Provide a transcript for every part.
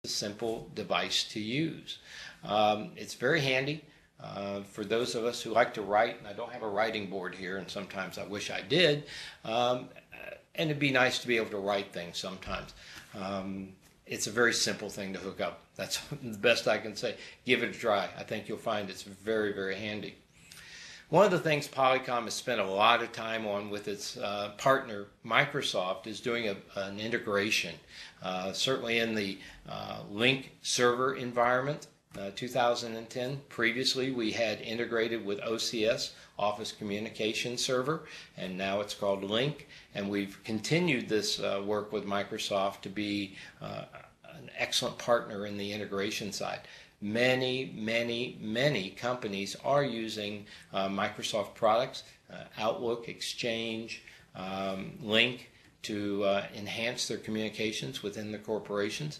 a simple device to use. It's very handy for those of us who like to write, and I don't have a writing board here, and sometimes I wish I did, and it'd be nice to be able to write things sometimes. It's a very simple thing to hook up. That's the best I can say. Give it a try. I think you'll find it's very, very handy. One of the things Polycom has spent a lot of time on with its partner, Microsoft, is doing an integration. Certainly in the Lync server environment, 2010. Previously, we had integrated with OCS, Office Communication Server, and now it's called Lync. And we've continued this work with Microsoft to be an excellent partner in the integration side. Many, many, many companies are using Microsoft products, Outlook, Exchange, Lync, to enhance their communications within the corporations.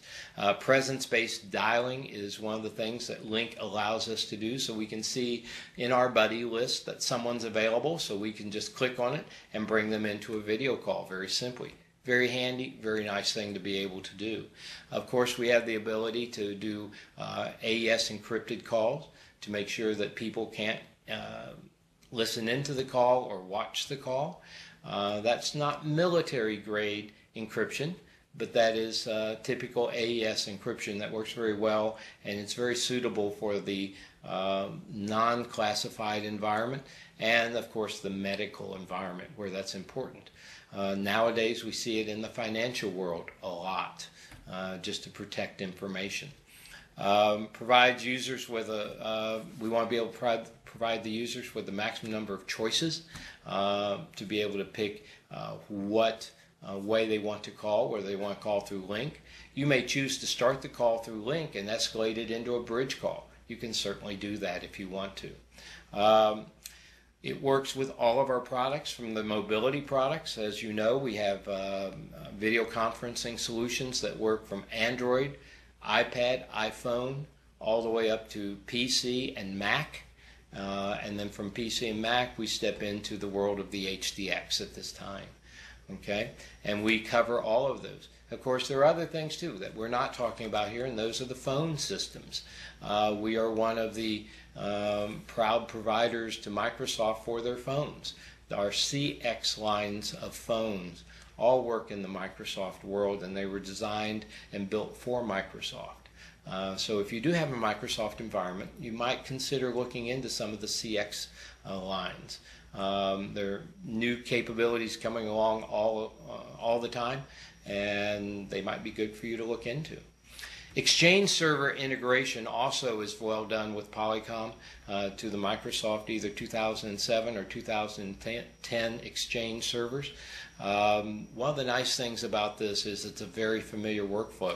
Presence-based dialing is one of the things that Lync allows us to do, so we can see in our buddy list that someone's available, so we can just click on it and bring them into a video call very simply. Very handy, very nice thing to be able to do. Of course, we have the ability to do AES encrypted calls to make sure that people can't listen into the call or watch the call. That's not military grade encryption, but that is typical AES encryption that works very well, and it's very suitable for the non-classified environment and of course the medical environment where that's important. Nowadays we see it in the financial world a lot, just to protect information. Provides users with we want to be able to provide the users with the maximum number of choices to be able to pick what way they want to call, whether they want to call through Lync. You may choose to start the call through Lync and escalate it into a bridge call. You can certainly do that if you want to. It works with all of our products, from the mobility products. As you know, we have video conferencing solutions that work from Android, iPad, iPhone, all the way up to PC and Mac. And then from PC and Mac, we step into the world of the HDX at this time. Okay? And we cover all of those. Of course, there are other things too that we're not talking about here, and those are the phone systems. We are one of the proud providers to Microsoft for their phones. Our CX lines of phones all work in the Microsoft world, and they were designed and built for Microsoft. So if you do have a Microsoft environment, you might consider looking into some of the CX lines. There are new capabilities coming along all the time, and they might be good for you to look into. Exchange server integration also is well done with Polycom to the Microsoft either 2007 or 2010 Exchange servers. One of the nice things about this is it's a very familiar workflow.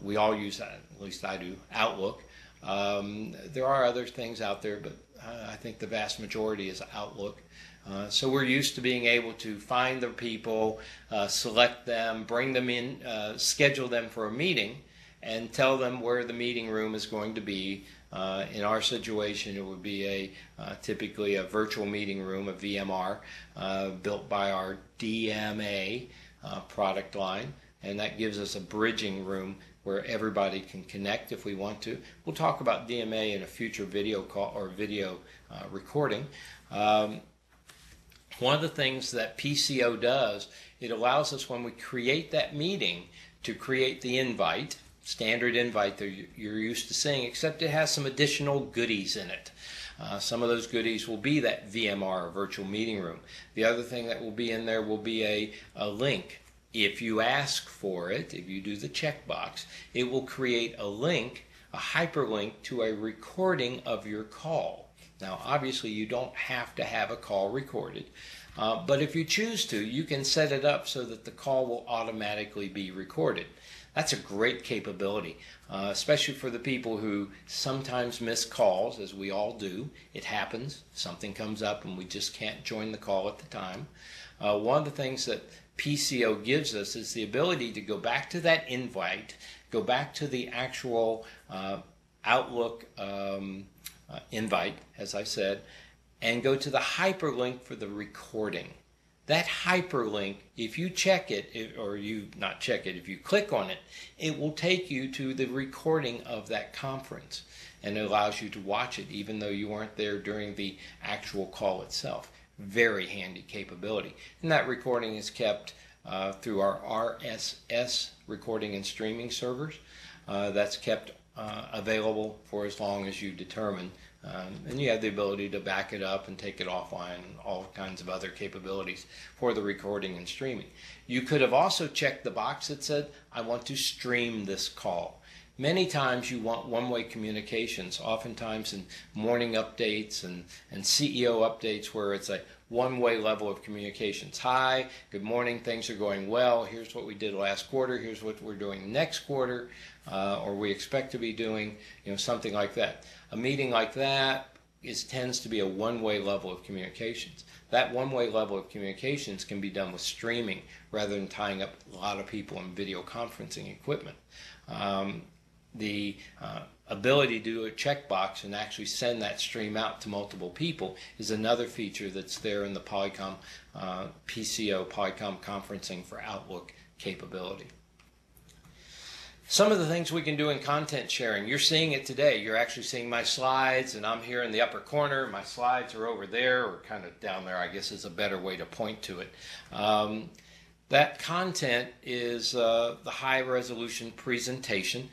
We all use that, at least I do, Outlook. There are other things out there, but I think the vast majority is Outlook. So we're used to being able to find the people, select them, bring them in, schedule them for a meeting, and tell them where the meeting room is going to be. In our situation, it would be typically a virtual meeting room, a VMR, built by our DMA product line, and that gives us a bridging room where everybody can connect if we want to. We'll talk about DMA in a future video call or video recording. One of the things that PCO does, it allows us when we create that meeting to create the invite, standard invite that you're used to seeing, except it has some additional goodies in it. Some of those goodies will be that VMR, or virtual meeting room. The other thing that will be in there will be a link. If you ask for it, if you do the checkbox, it will create a link, a hyperlink to a recording of your call. Now, obviously, you don't have to have a call recorded, but if you choose to, you can set it up so that the call will automatically be recorded. That's a great capability, especially for the people who sometimes miss calls, as we all do. It happens. Something comes up and we just can't join the call at the time. One of the things that PCO gives us is the ability to go back to that invite, go back to the actual Outlook invite, as I said, and go to the hyperlink for the recording. That hyperlink, if you check it, if you click on it, it will take you to the recording of that conference. And it allows you to watch it even though you weren't there during the actual call itself. Very handy capability. And that recording is kept through our RSS recording and streaming servers. That's kept available for as long as you determine. And you have the ability to back it up and take it offline and all kinds of other capabilities for the recording and streaming. You could have also checked the box that said, I want to stream this call. Many times you want one-way communications, oftentimes in morning updates and CEO updates where it's a one-way level of communications. Hi, good morning, things are going well, here's what we did last quarter, here's what we're doing next quarter, or we expect to be doing, something like that. A meeting like that tends to be a one-way level of communications. That one-way level of communications can be done with streaming rather than tying up a lot of people in video conferencing equipment. The ability to do a checkbox and actually send that stream out to multiple people is another feature that's there in the Polycom PCO, Polycom Conferencing for Outlook capability. Some of the things we can do in content sharing, you're seeing it today. You're actually seeing my slides, and I'm here in the upper corner. My slides are over there, or kind of down there, I guess is a better way to point to it. That content is the high resolution presentation.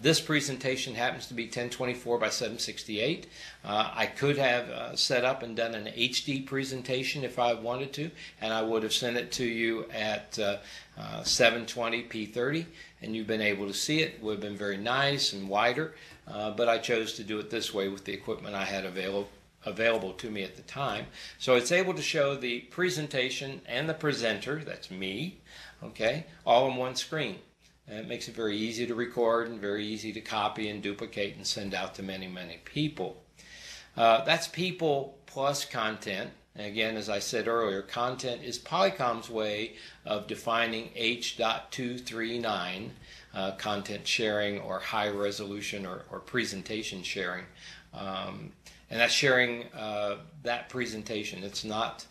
This presentation happens to be 1024 by 768. I could have set up and done an HD presentation if I wanted to, and I would have sent it to you at 720p30, and you've been able to see it. It would have been very nice and wider, but I chose to do it this way with the equipment I had available to me at the time. So it's able to show the presentation and the presenter, that's me, okay, all on one screen. And it makes it very easy to record and very easy to copy and duplicate and send out to many, many people. That's people plus content. And again, as I said earlier, content is Polycom's way of defining H.239 content sharing or high resolution or presentation sharing. And that's sharing that presentation. It's not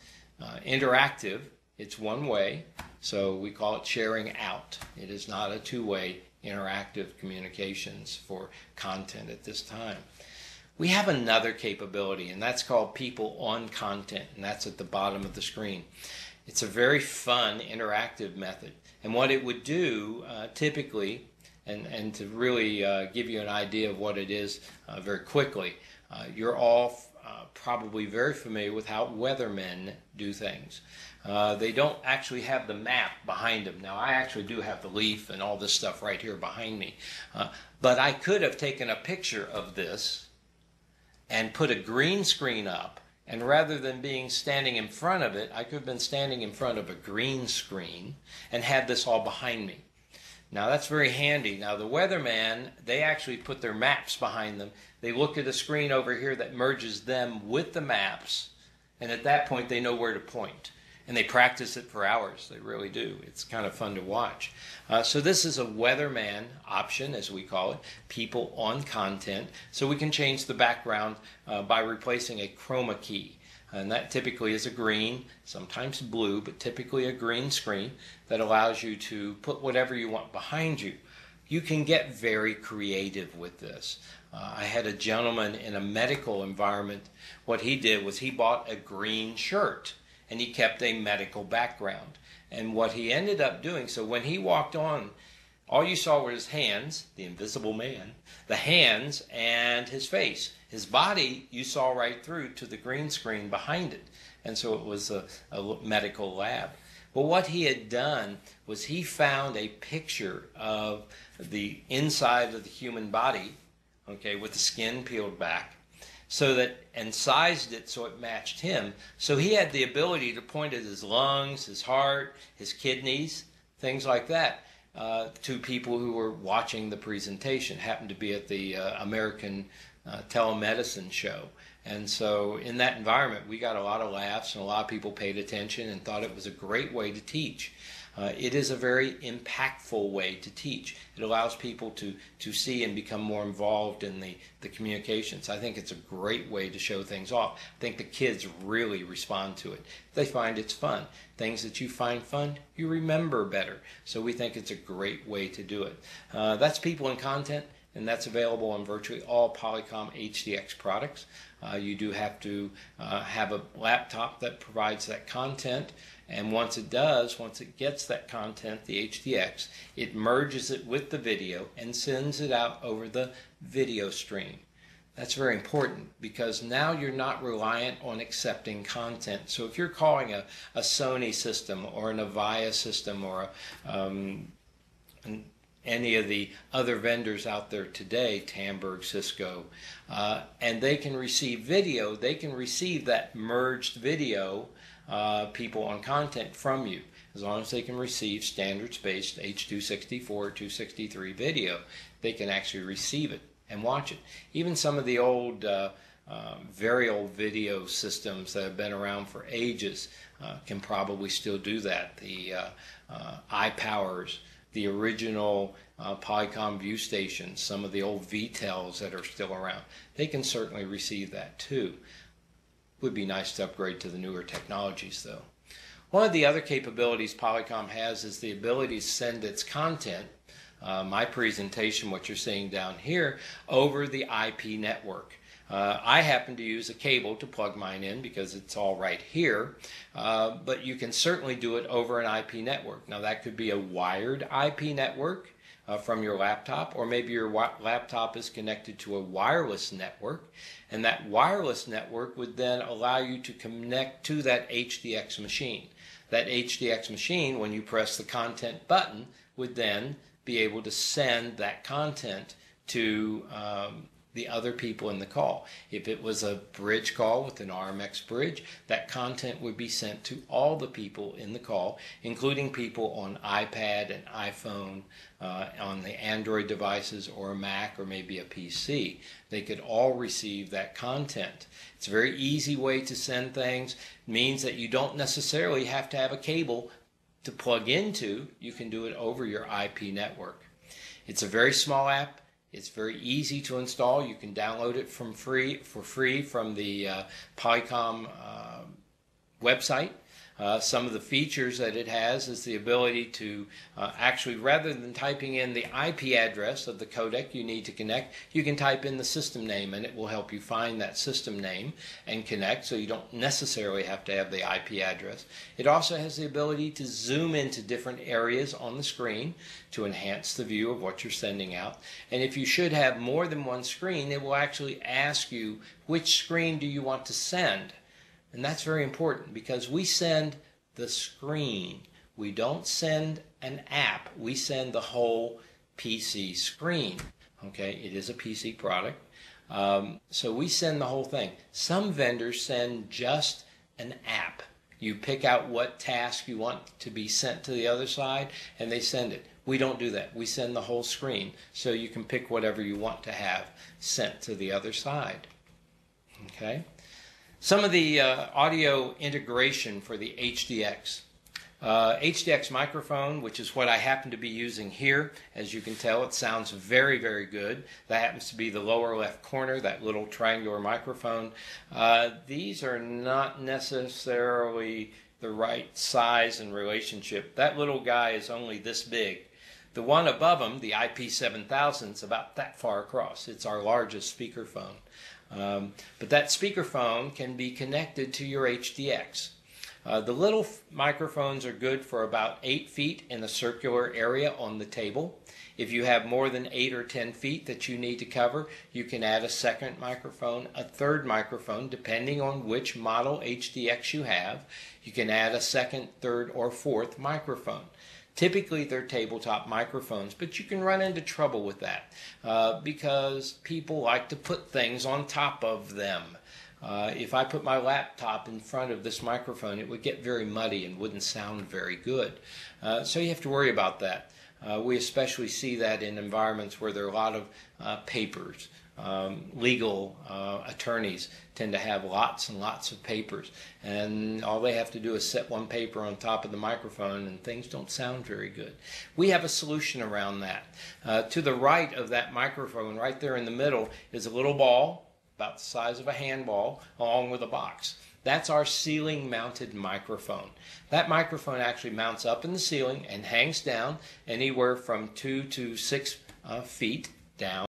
interactive. It's one way. So we call it sharing out. It is not a two-way interactive communications for content at this time. We have another capability, and that's called People on Content, and that's at the bottom of the screen. It's a very fun interactive method. And what it would do typically, and to really give you an idea of what it is very quickly, you're all probably very familiar with how weathermen do things. They don't actually have the map behind them. Now, I actually do have the leaf and all this stuff right here behind me. But I could have taken a picture of this and put a green screen up, and rather than being standing in front of it, I could have been standing in front of a green screen and had this all behind me. Now that's very handy. Now the weatherman, they actually put their maps behind them. They look at a screen over here that merges them with the maps, and at that point they know where to point. And they practice it for hours. They really do. It's kind of fun to watch. So this is a weatherman option, as we call it, people on content. So we can change the background by replacing a chroma key. And that typically is a green, sometimes blue, but typically a green screen that allows you to put whatever you want behind you. You can get very creative with this. I had a gentleman in a medical environment. What he did was he bought a green shirt, and he kept a medical background. And what he ended up doing, so when he walked on, all you saw were his hands, the invisible man, the hands, and his face. His body, you saw right through to the green screen behind it. And so it was a medical lab. But what he had done was he found a picture of the inside of the human body, okay, with the skin peeled back, so that, and sized it so it matched him. So he had the ability to point at his lungs, his heart, his kidneys, things like that, to people who were watching the presentation. Happened to be at the American telemedicine show. And so in that environment, we got a lot of laughs, and a lot of people paid attention and thought it was a great way to teach. It is a very impactful way to teach. It allows people to see and become more involved in the communications. I think it's a great way to show things off. I think the kids really respond to it. They find it's fun. Things that you find fun, you remember better. So we think it's a great way to do it. That's People and Content, and that's available on virtually all Polycom HDX products. You do have to have a laptop that provides that content, and once it gets that content, the HDX, it merges it with the video and sends it out over the video stream. That's very important because now you're not reliant on accepting content. So if you're calling a Sony system or an Avaya system or any of the other vendors out there today, Tamberg, Cisco, and they can receive video, they can receive that merged video People on Content from you, as long as they can receive standards-based H.264 or 263 video. They can actually receive it and watch it. Even some of the old, very old video systems that have been around for ages can probably still do that. The iPowers, the original Polycom view stations, some of the old VTELs that are still around, they can certainly receive that too. Would be nice to upgrade to the newer technologies though. One of the other capabilities Polycom has is the ability to send its content, my presentation, what you're seeing down here, over the IP network. I happen to use a cable to plug mine in because it's all right here, but you can certainly do it over an IP network. Now that could be a wired IP network from your laptop, or maybe your laptop is connected to a wireless network, and that wireless network would then allow you to connect to that HDX machine. That HDX machine, when you press the content button, would then be able to send that content to the other people in the call. If it was a bridge call with an RMX bridge, that content would be sent to all the people in the call, including people on iPad and iPhone, on the Android devices or a Mac or maybe a PC. They could all receive that content. It's a very easy way to send things. It means that you don't necessarily have to have a cable to plug into. You can do it over your IP network. It's a very small app. It's very easy to install. You can download it for free from the Polycom website. Some of the features that it has is the ability to actually, rather than typing in the IP address of the codec you need to connect, you can type in the system name and it will help you find that system name and connect, so you don't necessarily have to have the IP address. It also has the ability to zoom into different areas on the screen to enhance the view of what you're sending out. And if you should have more than one screen, it will actually ask you which screen do you want to send. And that's very important because we send the screen. We don't send an app. We send the whole PC screen. Okay, it is a PC product. So we send the whole thing. Some vendors send just an app. You pick out what task you want to be sent to the other side and they send it. We don't do that. We send the whole screen so you can pick whatever you want to have sent to the other side. Okay. Some of the audio integration for the HDX. HDX microphone, which is what I happen to be using here. As you can tell, it sounds very, very good. That happens to be the lower left corner, that little triangular microphone. These are not necessarily the right size and relationship. That little guy is only this big. The one above him, the IP7000, is about that far across. It's our largest speakerphone. But that speakerphone can be connected to your HDX. The little microphones are good for about 8 feet in a circular area on the table. If you have more than 8 or 10 feet that you need to cover, you can add a second microphone, a third microphone, depending on which model HDX you have. You can add a second, third, or fourth microphone. Typically, they're tabletop microphones, but you can run into trouble with that because people like to put things on top of them. If I put my laptop in front of this microphone, it would get very muddy and wouldn't sound very good. So you have to worry about that. We especially see that in environments where there are a lot of papers. Legal attorneys tend to have lots and lots of papers, and all they have to do is set one paper on top of the microphone and things don't sound very good. We have a solution around that. To the right of that microphone, right there in the middle, is a little ball about the size of a handball along with a box. That's our ceiling mounted microphone. That microphone actually mounts up in the ceiling and hangs down anywhere from 2 to 6 feet down.